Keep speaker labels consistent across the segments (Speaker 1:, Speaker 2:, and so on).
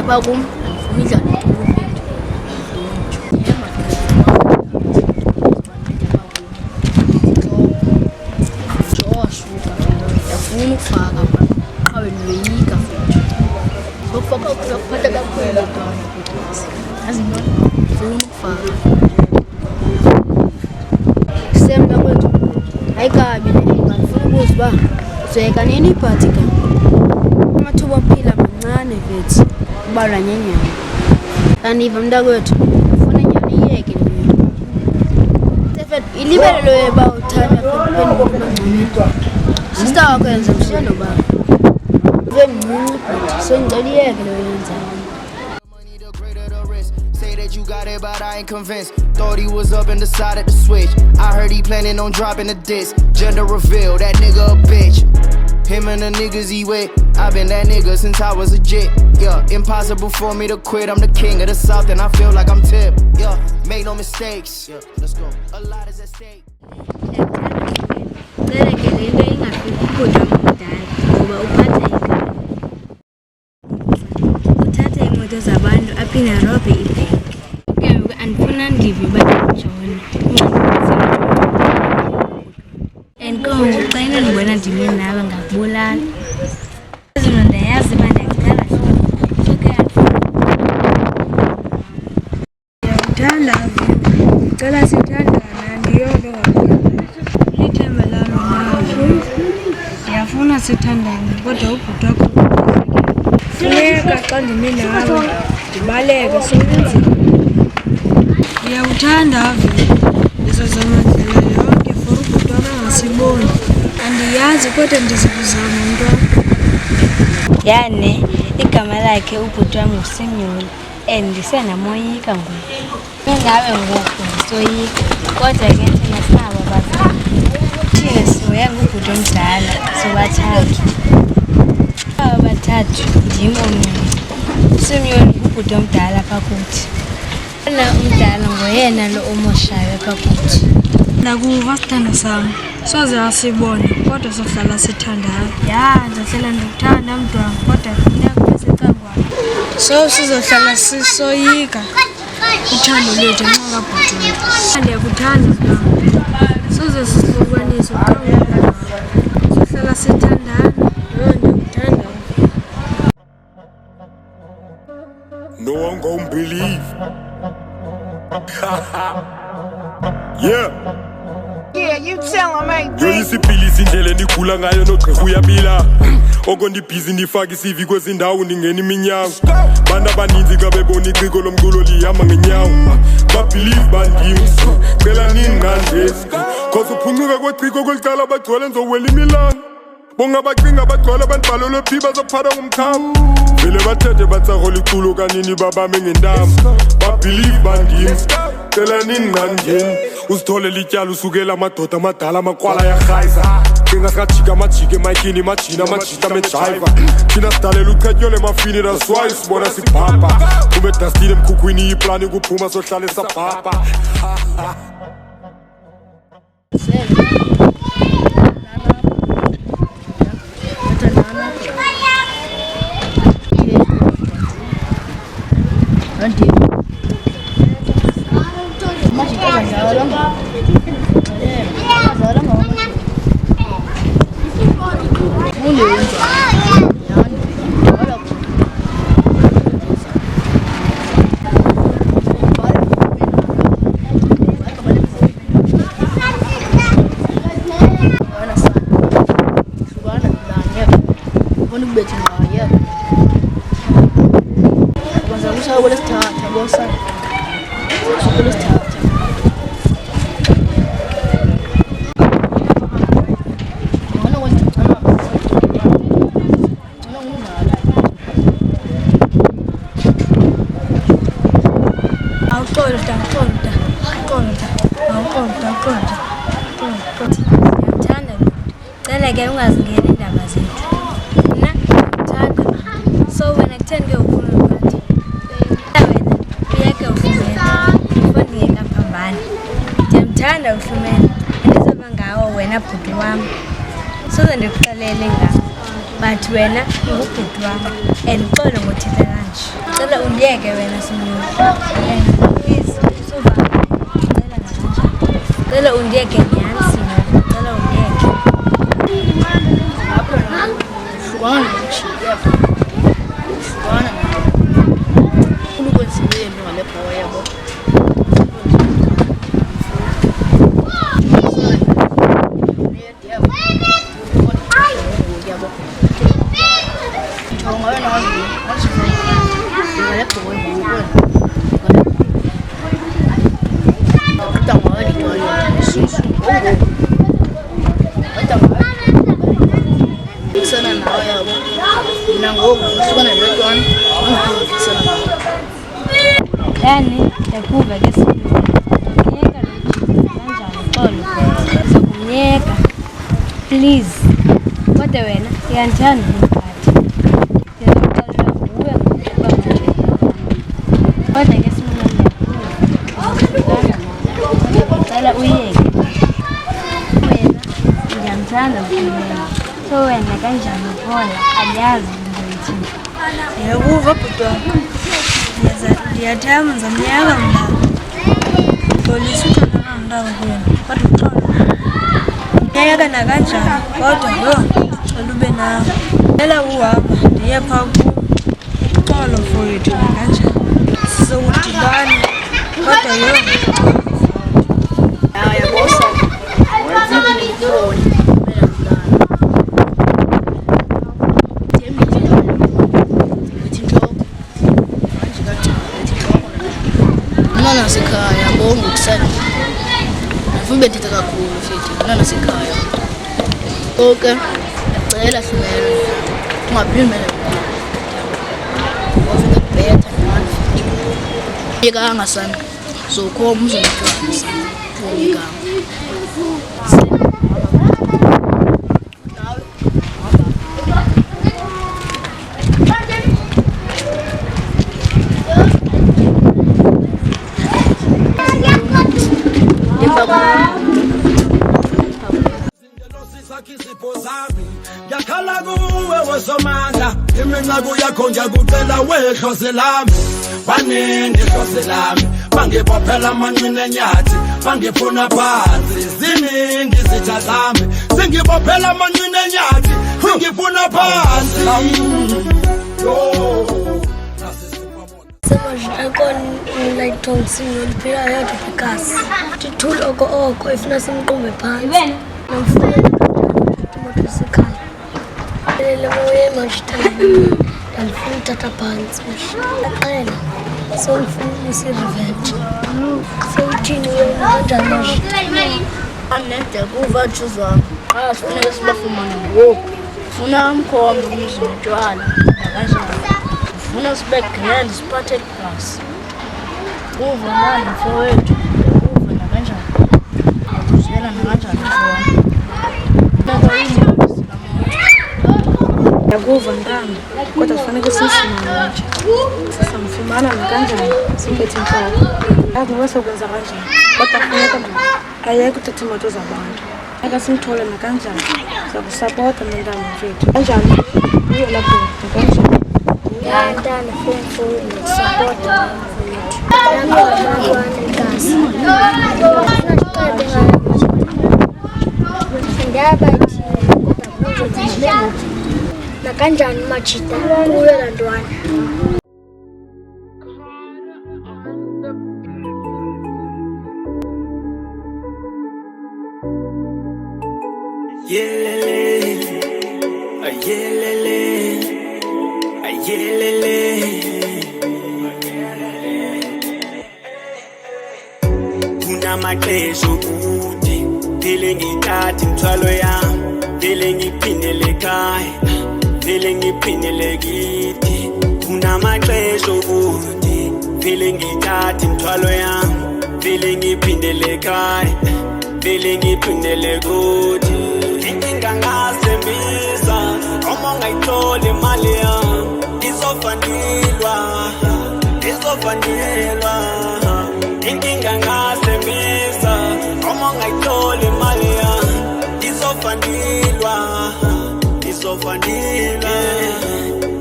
Speaker 1: lapha kum imidlalo yafuna ukufaka qhaweni loyika futhi ngokufaka ukuphatha kakhulu azimo ufuna ukufaka semba kwethu ayikabi ngifuna ukuzwa uzeka nini iphathi ka amathuba aphila mancane vethi kubalwa nyenyana kaniva mntakwethu ufuna inyani iyeke Stefan ilibele loyeba uthanda kuphendula sister wakho yenza mshiya nobaba vencinci but sengicela iyeke lo yenza
Speaker 2: Say that you got it, but I ain't convinced. Thought he was up and decided to switch. I heard he planning on dropping the disc. Gender reveal, that nigga a bitch. Him and the niggas he with. I been that nigga since I was a jit. Yeah, impossible for me to quit. I'm the king of the South and I feel like I'm Tip. Yeah, made no mistakes. Yeah, let's go. A lot is at stake.
Speaker 3: Zabantu aphina robhe ibhenki ke andifuna ndive bajona enkongo xa inondibona ndime nawe ngakubulala izinto ndayazi uba ndiyacela ndiyawuthanda ndicela sithandana ndiyolova lithemba lalo nawe ndiyafuna sithandane kodwa ubhuti wakho funeka xa ndime nawe ndibaleke sonzima ndiyawuthanda ave ndizozamandlela yonke for ubhuti wam angasiboni andiyazi kodwa ndizikuzama mntwana yane igama lakhe ubhuti wam nguSinyoni and ndisenamoyika ngoku nawe ngoku ndisoyika kodwa ke thina sinabo abazali thina sihoya ngubhuti omdala sobathathu abathathu ndim omnye uSinyoni ngubhuti omdala apha kuthi na umdala ngoyena lo omoshayo apha kuthi nakuva sithanda sam soze asibone kodwa sohlala sithandayo ya ndizohlala ndikuthanda mntwana kodwa funeka besecangwane so sizohlala sisoyika uthando lwethu nxa kabhuti wethu ndiyakuthanda soze sihlukanise uqhawuka sohlala sithandana ndikuthanda.
Speaker 4: No one gon' believe.
Speaker 5: Yeah, you tell him, ain't
Speaker 4: Yo isipilisi indlela endikhula ngayo nogqirha uyabila oko ndibhizi ndifaka isivi kwezi ndawo ndingena iminyango bantu abaninzi xa bebona iciko lomculo lihamba ngenyawo babhilive bandim cela nini ngandesi cause uphuncuka kweciko kwelicala bagcwele ndizowela imilanga bongabacinga bagcwele bandibhalelwe phi bazophatha ngomkhamo vele bathethe batsarola iculo kanini babame ngentambo babhilive bandim cela nini ngandeni uzitholela ityala usukela amadoda amadala amakrwala yarhayisa cinga sikajika amajika emayikini majina amajita mejayiva thina sidalela uchetyole emafini naswayo sibona sibhabha kume edastini emkhukhwini iyiplani kuphuma sohlale sabhabha
Speaker 3: Ke ungazingena indaba zethu na thanda so wena kutheni ke ufuna ukuthi wena uyeke ufumene ufundile kaphambana ndiyamthanda ufumene ndizoba ngawo wena bhuti wam soze ndikuxelele ngawo but wena ngubhuti wami and uxolo ngothetha kanje. Cela undiyeke wena Simoni. Please, suva. Cela undiyeke nyani Simoni. Cela undiyeke.
Speaker 1: Shwana nje. Shwana. Ukwenziwe into ngale bhola yabo.
Speaker 3: Yani yakuva ke Simoni. Ngiyeka lo kanjani xolo. Sizokumyeka. Please. Kodwa wena uyandithanda umphakathi. Ngiyacela nguwe ngokuba kodwa ke Simoni ngicela uyeke. Wena ngiyamthanda umphakathi. So wena kanjani uphola aliyazi into ethini. Yakuva bhuti wami. Ndiyathemba ngizamyeka mna. Polisi uthanda mntana kuwena. Kodwa uxolo. Ngiyeka nakanjani kodwa cela ube nawe. Cela uhamba ndiye phaa uxolo mfowethu nakanjani. Sizokudibana kodwa
Speaker 1: Yabosa. Nana sekhaya bonke ukusana. Ufube ndithe kakhulu futhi nana sekhaya. Okay. Ngicela hlumela. Ungaphindi mina. Ufike kubetha manje. Yeka angasana. Zokhoma uzomthwala sana. Ngiyeka.
Speaker 6: Yakhala kuwe wesomandla iminqaku yakho ngiyakucela wehlose lami baningi hlose lami bangibophela amanqine enyathi bangifuna phansi ziningi izitha zami singibophela amanqine enyathi ngifuna phansi
Speaker 3: like told Simoni phela yathi because tithula oko ifuna simqumbe phansi nomfuna imoto sekhaya le moye mashitana alifuna uthatha phansi axela so ngifuna isi-revenge so uthini wena kanjani
Speaker 1: Anede kuva chuzwa. Sifuneka sibafumane ngoku. Funa umkhombe umzimtshwala nakanjani. Funa sibe grand siphathe class. Kuva manje mfowethu. Kuva nakanjani. Uzwela nakanjani mfowethu.
Speaker 3: Yakuva ntanga kodwa kufanele sisifumane nje. Sisamfumana nakanjani simphethe inhloko. Akuwe sokwenza kanjani kodwa kufuneka ayeke uthatha imoto zabantu. Akasimthole nakanjani. Siyakusapota nentanga mfethu. Kanjani? Uye lapho nakanjani. Yantana mfowethu support nakanjani machita kuyo lantwana
Speaker 7: Kunamaxesha okude phele ngithatha imthwalo yami phele ngiphindele ekhaya phele ngiphindele kithi kunamaxesha okude phele ngithatha imthwalo yami phele ngiphindele ekhaya phele ngiphindele kuthi inkinga ngasembisa uma ungayitholi imali yami izofanelwa inkinga ngasembisa uma ungayitholi imali yami izofanelwa ngizofanila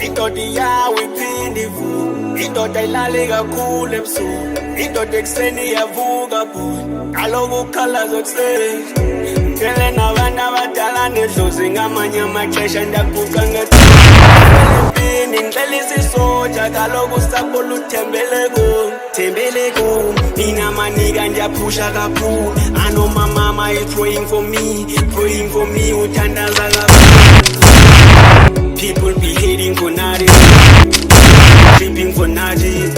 Speaker 7: indoda iyawo iphinde ivuke indoda ilale kakhulu ebusuku indoda ekuseni iyavuka bona kaloku ukhalazo kuseni ngele nabantu abadala nedlozi ngamanye amaxesha ndaguqa ngempini ngicela isisoja kaloku usapho luthembele kum mina manika ndiyaphusha kakhulu I know my mama is praying for me uthandaza kakhulu people be hating for nothing tripping for nothing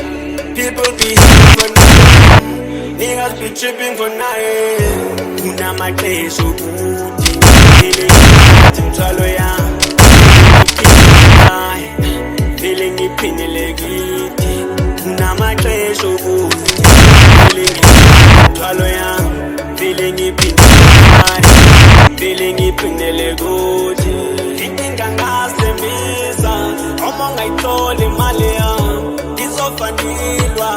Speaker 7: people be hating for nothing niggas be tripping for nothing kunamaxesha okuthi imthwalo yami vele ngiphindele kithi kunamaxesha okuthi imthwalo yami vele ngiphindele kuthi inkinga ngasembisa uma ungayitholi imali yami izofanilwa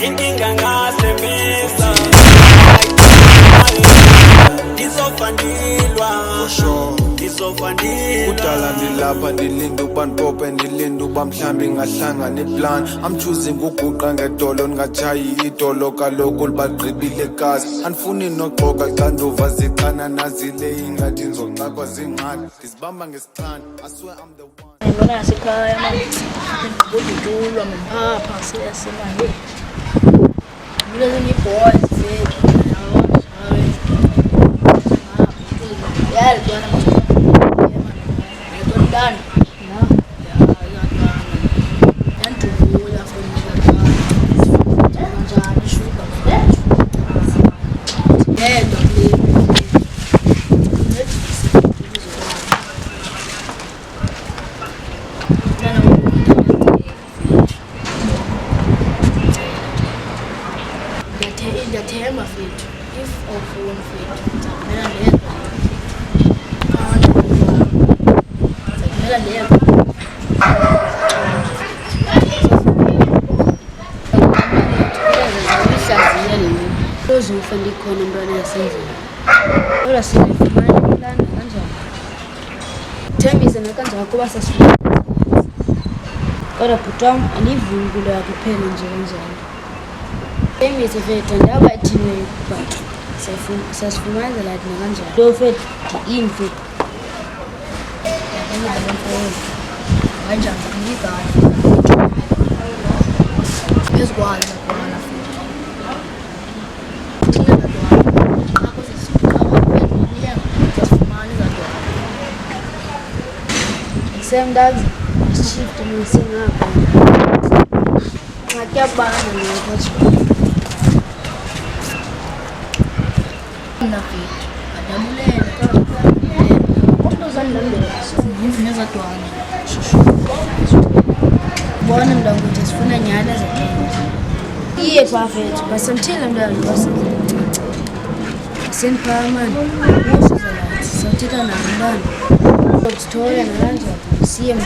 Speaker 7: inkinga ngasembisa izofanilwa
Speaker 8: kudala ndilapha ndilinda ukuba ndipope ndilinda uba mhlambi ngahlangana iplan I'm choosing ukuguqa ngedolo ndingatshayi idolo kaloku libagqibile kasi andifuni noxoka xanduva zichana nazile ingathi ndizoxakwa zingxaki ndizibamba ngesithanda I swear I'm the one
Speaker 3: ngibona ngasekhaya manje ngigqibudutulwa ngapha siyasimanje kulezi boys zethu yala dona done. No.
Speaker 1: Uzofa ndikhona umntwana yasendlini kodwa sifumana imlanda kanjani thembise nakanjani kuba sasifuna kodwa bhuti wam andiyivumi into yakho iphele nje kanjani thembise fethu ndaba ithini but sasifumanezela thina kanjani nto fethu yini fethu kanjani ngiyigana ezikwazi Semdags shift missing up. Ngakia bana ngokuthi. Nafi. Adamulela kodwa uzandlela. Ngivineza dwana. Bona ndango ukuthi sifuna nyala zakenza. Iye perfect, but until mntwana basenzela. Senpaman. Usizala. Sawuthetha nabantwana. Story and Ranja, see him.
Speaker 9: I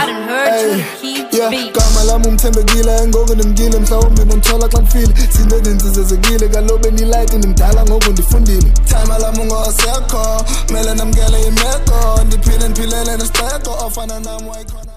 Speaker 9: done heard you keep beat. Gama lami umthembekile ngoku ndimgile mhlawumbe nomthola xa ngifile sinde ndinzizezekile kalobe nilight ndimdala ngoku ndifundile time lami ungosekho mele namkele imeko ndiphile ndiphilele nesixeko ofana nami wayikhona